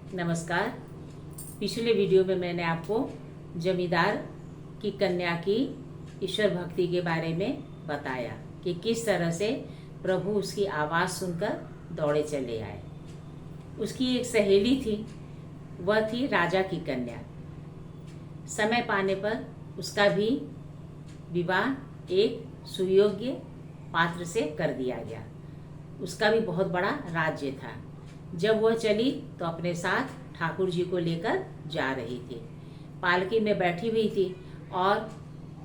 नमस्कार। पिछले वीडियो में मैंने आपको जमींदार की कन्या की ईश्वर भक्ति के बारे में बताया कि किस तरह से प्रभु उसकी आवाज़ सुनकर दौड़े चले आए। उसकी एक सहेली थी, वह थी राजा की कन्या। समय पाने पर उसका भी विवाह एक सुयोग्य पात्र से कर दिया गया। उसका भी बहुत बड़ा राज्य था। जब वह चली तो अपने साथ ठाकुर जी को लेकर जा रही थी। पालकी में बैठी हुई थी और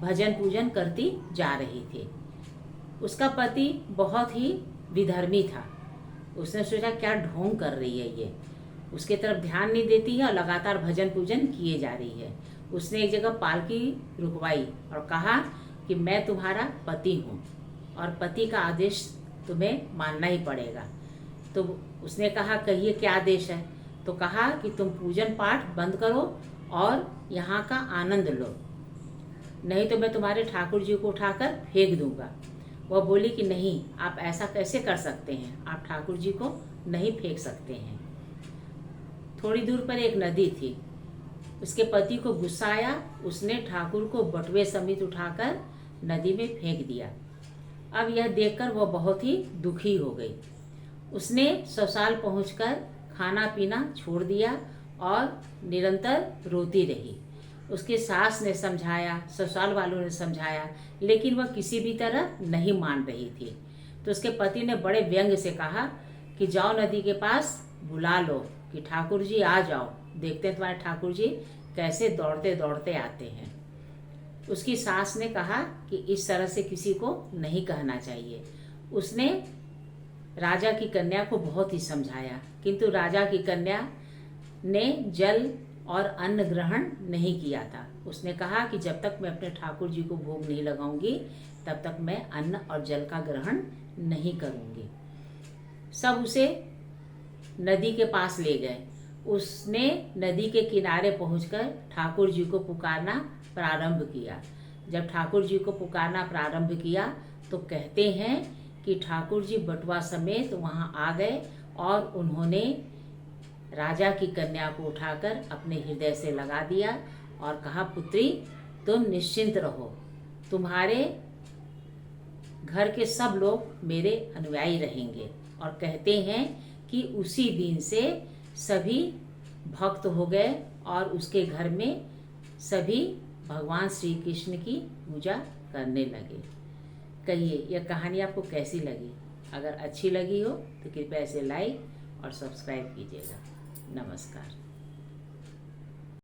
भजन पूजन करती जा रही थी। उसका पति बहुत ही विधर्मी था। उसने सोचा क्या ढोंग कर रही है ये, उसके तरफ ध्यान नहीं देती है और लगातार भजन पूजन किए जा रही है। उसने एक जगह पालकी रुकवाई और कहा कि मैं तुम्हारा पति हूँ और पति का आदेश तुम्हें मानना ही पड़ेगा। तो उसने कहा कहिए क्या आदेश है। तो कहा कि तुम पूजन पाठ बंद करो और यहाँ का आनंद लो, नहीं तो मैं तुम्हारे ठाकुर जी को उठाकर फेंक दूंगा। वह बोली कि नहीं, आप ऐसा कैसे कर सकते हैं, आप ठाकुर जी को नहीं फेंक सकते हैं। थोड़ी दूर पर एक नदी थी। उसके पति को गुस्सा आया। उसने ठाकुर को बटुए समेत उठाकर नदी में फेंक दिया। अब यह देखकर वह बहुत ही दुखी हो गई। उसने ससुराल पहुंचकर खाना पीना छोड़ दिया और निरंतर रोती रही। उसके सास ने समझाया, ससुराल वालों ने समझाया, लेकिन वह किसी भी तरह नहीं मान रही थी। तो उसके पति ने बड़े व्यंग से कहा कि जाओ नदी के पास बुला लो कि ठाकुर जी आ जाओ, देखते हैं तुम्हारे ठाकुर जी कैसे दौड़ते दौड़ते आते हैं। उसकी सास ने कहा कि इस तरह से किसी को नहीं कहना चाहिए। उसने राजा की कन्या को बहुत ही समझाया, किंतु राजा की कन्या ने जल और अन्न ग्रहण नहीं किया था। उसने कहा कि जब तक मैं अपने ठाकुर जी को भोग नहीं लगाऊंगी तब तक मैं अन्न और जल का ग्रहण नहीं करूंगी। सब उसे नदी के पास ले गए। उसने नदी के किनारे पहुंचकर ठाकुर जी को पुकारना प्रारंभ किया। जब ठाकुर जी को पुकारना प्रारंभ किया तो कहते हैं कि ठाकुर जी बटुआ समेत वहां आ गए और उन्होंने राजा की कन्या को उठाकर अपने हृदय से लगा दिया और कहा, पुत्री तुम निश्चिंत रहो, तुम्हारे घर के सब लोग मेरे अनुयायी रहेंगे। और कहते हैं कि उसी दिन से सभी भक्त हो गए और उसके घर में सभी भगवान श्री कृष्ण की पूजा करने लगे। कहिए यह कहानी आपको कैसी लगी? अगर अच्छी लगी हो तो कृपया इसे लाइक और सब्सक्राइब कीजिएगा। नमस्कार।